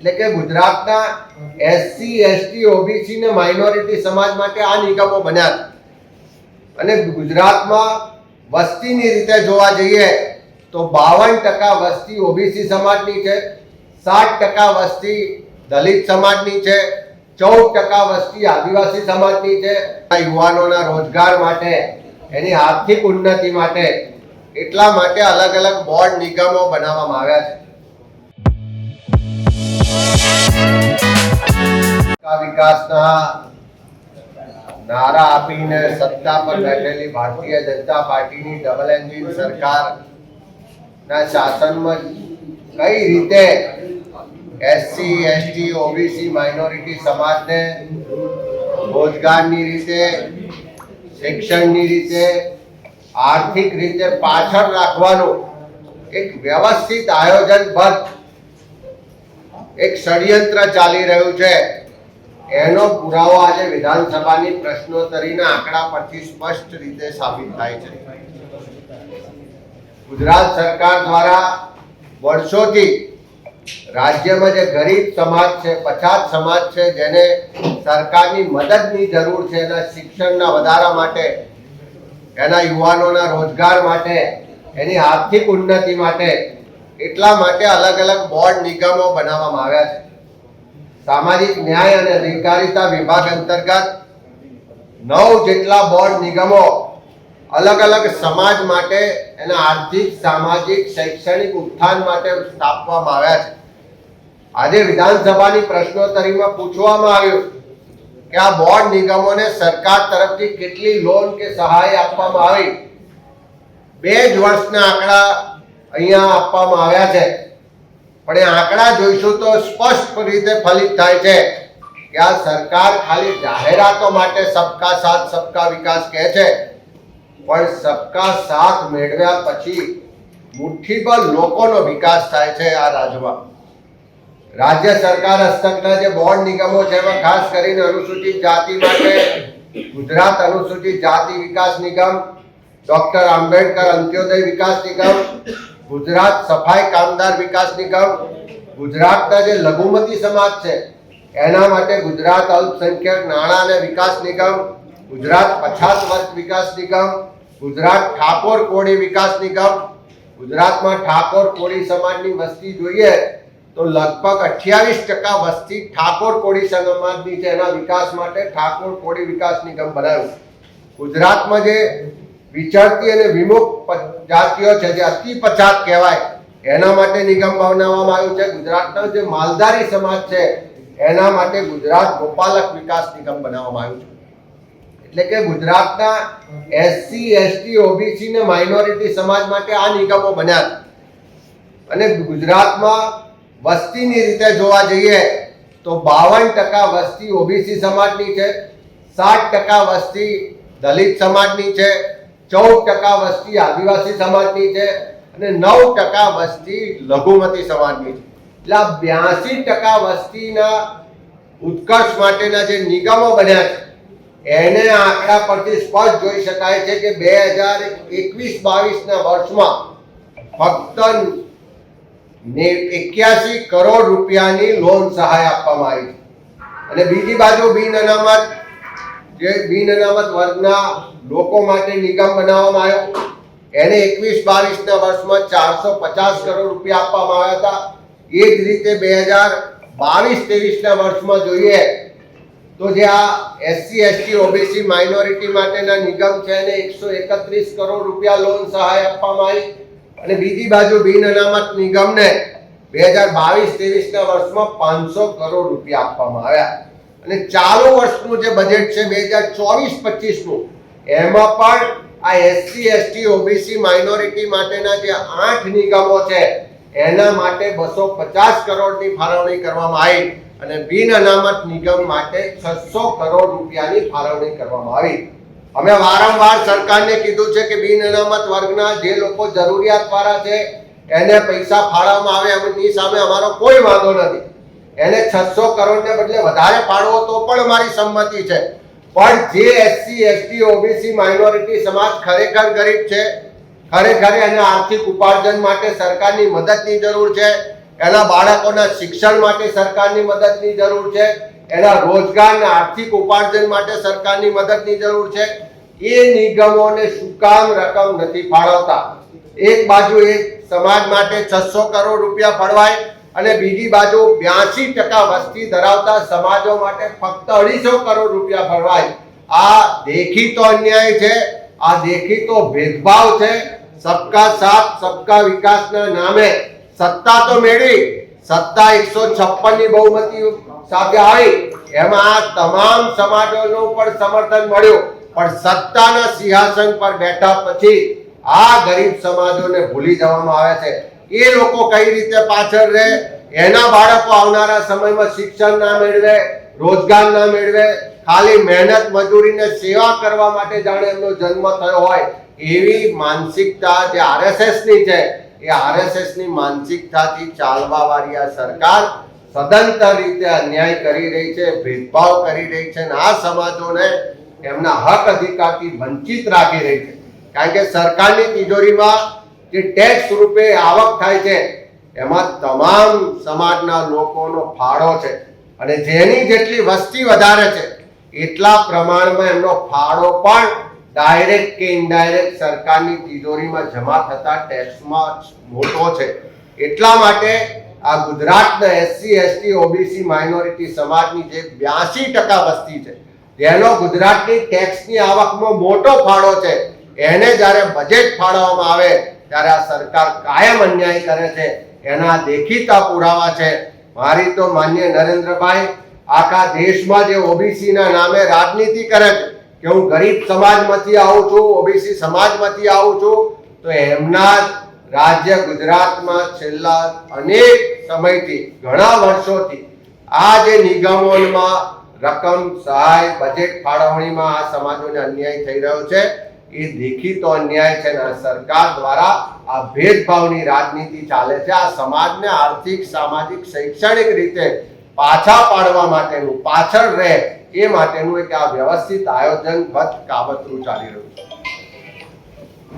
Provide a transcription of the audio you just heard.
એટલે કે ગુજરાતના એસસી એસટી ઓબીસી ને માઇનોરિટી સમાજ માટે આ નિગમો બન્યા અને ગુજરાતમાં વસ્તીની રીતે જોવા જઈએ તો 52% વસ્તી ઓબીસી સમાજની છે, 60% વસ્તી દલિત સમાજની છે, 14% વસ્તી આદિવાસી સમાજની છે. યુવાનોના રોજગાર માટે, એની આર્થિક ઉન્નતિ માટે એટલા માટે અલગ અલગ બોર્ડ નિગમો બનાવવામાં આવ્યા છે. વિકાસના નારા આપીને સત્તા પર બેઠેલી ભારતીય જનતા પાર્ટીની ડબલ એન્જિન સરકારના શાસનમાં કઈ રીતે એસસી એસટી ઓબીસી માઇનોરિટી સમાજને રોજગારની રીતે, શિક્ષણની રીતે, આર્થિક રીતે પાછળ રાખવાનું એક વ્યવસ્થિત આયોજનબદ્ધ એક ષડયંત્ર ચાલી રહ્યું છે, એનો પુરાવો આજે વિધાનસભાની પ્રશ્નોત્તરીના આંકડા પરથી સ્પષ્ટ રીતે સાબિત થાય છે. ગુજરાત સરકાર દ્વારા વર્ષોથી રાજ્યમાં જે ગરીબ સમાજ છે, પછાત સમાજ છે, જેને સરકારની મદદની જરૂર છે, એના શિક્ષણના વધારા માટે, એના યુવાનોના રોજગાર માટે, એની આર્થિક ઉન્નતિ માટે એટલા માટે અલગ અલગ બોર્ડ નિગમો બનાવવામાં આવ્યા છે. સામાજિક ન્યાય અને અધિકારીતા વિભાગ અંતર્ગત 9 જેટલા બોર્ડ નિગમો અલગ અલગ સમાજ માટે, એના આર્થિક, સામાજિક, શૈક્ષણિક ઉત્થાન માટે સ્થાપવામાં આવ્યા છે. આજે વિધાનસભાની પ્રશ્નોત્તરીમાં પૂછવામાં આવ્યું કે આ બોર્ડ નિગમોને સરકાર તરફથી કેટલી લોન કે સહાય આપવામાં આવી. 2 જ વર્ષના આંકડા અહીંયા આપવામાં આવ્યા છે, પણ એ આંકડા જોઈશું તો સ્પષ્ટ રીતે ફલિત થાય છે કે આ સરકાર ખાલી જાહેરાતો માટે સબકા સાથ સબકા વિકાસ કહે છે, પણ સબકા સાથ મેળવ્યા પછી મુઠ્ઠીભર લોકોનો વિકાસ થાય છે. આ રાજ્યમાં રાજ્ય સરકાર હસ્તકના જે બોર્ડ નિગમો છે એમાં ખાસ કરીને અનુસૂચિત જાતિ માટે ગુજરાત અનુસૂચિત જાતિ વિકાસ નિગમ, ડોક્ટર આંબેડકર અંત્યોદય વિકાસ નિગમ, ગુજરાત સફાઈ કામદાર વિકાસ નિગમ, ગુજરાતના જે લઘુમતી સમાજ છે એના માટે ગુજરાત અલ્પસંખ્યક નાણાં અને વિકાસ નિગમ, ગુજરાત પછાત વર્ગ વિકાસ નિગમ, ગુજરાત ઠાકોર કોળી વિકાસ નિગમ. ગુજરાતમાં ઠાકોર કોળી સમાજની વસ્તી જોઈએ તો લગભગ 28% વસ્તી ઠાકોર કોળી સમાજની છે, એના વિકાસ માટે ઠાકોર કોળી વિકાસ નિગમ બનાવ્યું. ગુજરાતમાં જે વિચરતી અને વિમુખ જાતિઓ છે, જે અતિ પછાત કહેવાય, એના માટે નિગમ બનાવવામાં આવ્યું છે. ગુજરાતનો જે માલધારી સમાજ છે એના માટે ગુજરાત ગોપાલક વિકાસ નિગમ બનાવવામાં આવ્યું છે. એટલે કે ગુજરાતના એસસી એસટી ઓબીસી ને માઇનોરિટી સમાજ માટે આ નિગમો બન્યા અને ગુજરાતમાં વસ્તીની રીતે જોવા જઈએ તો 52% વસ્તી ઓબીસી સમાજની છે, 60% વસ્તી દલિત સમાજની છે, 14% વસ્તી આદિવાસી સમાજની છે અને 9% વસ્તી લઘુમતી સમાજની છે. એટલે આ 82% વસ્તીના ઉત્કર્ષ માટેના જે નિગમો બન્યા છે એને આંકડા પરથી સ્પષ્ટ જોઈ શકાય છે કે 2021-22ના વર્ષમાં ફક્ત 81 કરોડ રૂપિયાની લોન સહાય આપવામાં આવી છે. અને બીજી બાજુ બિન અનામત વર્ગના લોકો માટે નિગમ બનાવવામાં આવ્યો, એને 21-22ના વર્ષમાં 450 કરોડ રૂપિયા આપવામાં આવ્યા હતા. એ જ રીતે 2022-23ના વર્ષમાં જોઈએ તો જે આ એસસી એસટી ઓબીસી માઇનોરિટી માટેના નિગમ છે એને 131 કરોડ રૂપિયા લોન સહાય આપવામાં આવી અને બીજી બાજુ બિન અનામત નિગમને 2022-23ના વર્ષમાં 500 કરોડ રૂપિયા આપવામાં આવ્યા. અને ચાલુ વર્ષનું જે બજેટ છે 2024-25નું, એમાં પણ આ એસસી એસટી ઓબીસી માઇનોરિટી માટેના જે 8 નિગમો છે એના માટે 250 કરોડની ફાળવણી કરવામાં આવી અને બિન અનામત નિગમ માટે 600 કરોડ રૂપિયાની ફાળવણી કરવામાં આવી. અમે વારંવાર સરકારને કીધું છે કે બિન અનામત વર્ગના જે લોકો જરૂરિયાતવાળા છે એને પૈસા ફાળવવામાં આવે, એમની સામે અમારો કોઈ વાંધો નથી. એને 600 કરોડને બદલે વધારે ફાળવો તો પણ અમારી સંમતિ છે. પણ જે એસસી એસટી ઓબીસી માઇનોરિટી સમાજ ખરેખર ગરીબ છે, ખરેખર એને આર્થિક ઉપાર્જન માટે સરકારની મદદની જરૂર છે, એના બાળકોના શિક્ષણ માટે સરકારની મદદની જરૂર છે, એના રોજગારના આર્થિક ઉપાર્જન માટે સરકારની મદદની જરૂર છે. એ નિગમોને શું કામ રકમ નથી ફાળવતા? એક બાજુ એક સમાજ માટે 600 કરોડ રૂપિયા ફળવાય અને બીજી બાજુ 82% વસ્તી ધરાવતા સમાજો માટે ફક્ત 250 કરોડ રૂપિયા ફળવાય. આ દેખીતો અન્યાય છે, આ દેખીતો ભેદભાવ છે. સબકા સાથ સબકા વિકાસના નામે સત્તા તો મેળવી, સત્તા 156 ની બહુમતી સાથે આવી, એમાં આ તમામ સમાજોનું પણ સમર્થન મળ્યું, પણ સત્તાના સિંહાસન પર બેઠા પછી આ ગરીબ સમાજોને ભૂલી જવામાં આવે છે. એ લોકો કઈ રીતે પાછળ રહે, એના બાળકો આવનારા સમયમાં શિક્ષણ ના મેળવે, રોજગાર ના મેળવે, ખાલી મહેનત મજૂરીને સેવા કરવા માટે જાણે એમનો જન્મ થયો હોય એવી માનસિકતા જે આરએસએસ ની છે, એ આરએસએસ ની માનસિકતાથી ચાલવા વાળી આ સરકાર સદંતર રીતે અન્યાય કરી રહી છે, ભેદભાવ કરી રહી છે અને આ સમાજોને એમના હક અધિકારથી વંચિત રાખી રહી છે. કારણ કે સરકારની તિજોરીમાં જે ટેક્સ રૂપે આવક થાય છે એમાં તમામ સમાજના લોકોનો ફાળો છે અને જેની જેટલી વસ્તી વધારે છે એટલા પ્રમાણમાં એમનો ફાળો પણ ડાયરેક્ટ કે ઇનડાયરેક્ટ સરકારની તિજોરીમાં જમા થતા ટેક્સમાં મોટો છે. એટલા માટે આ ગુજરાતના એસસી એસટી ઓબીસી માઇનોરિટી સમાજની જે 82% વસ્તી છે, જેનો ગુજરાતની ટેક્સની આવકમાં મોટો ફાળો છે, એને જ્યારે બજેટ ફાળવવામાં આવે ત્યારે આ સરકાર કાયમ અન્યાય કરે છે. એના દેખીતા પુરાવા છે. મારી તો માન્ય નરેન્દ્રભાઈ આખા દેશમાં જે ઓબીસી ના નામે રાજનીતિ કરે છે કે હું ગરીબ સમાજમાંથી આવું છું, ઓબીસી સમાજમાંથી આવું છું, તો એમના રાજ્ય ગુજરાતમાં છેલ્લા અનેક સમયથી, ઘણા વર્ષોથી આ જે નિગમોમાં રકમ સહાય બજેટ ફાળવણીમાં આ સમાજોને અન્યાય થઈ રહ્યો છે, એ દેખીતો અન્યાય છે. અને સરકાર દ્વારા આ ભેદભાવની રાજનીતિ ચાલે છે. આ સમાજને આર્થિક, સામાજિક, શૈક્ષણિક રીતે પાછા પાડવા માટેનું, પાછળ રહે એ માટેનું એક આ વ્યવસ્થિત આયોજનબદ્ધ કાવતરું ચાલી રહ્યું છે.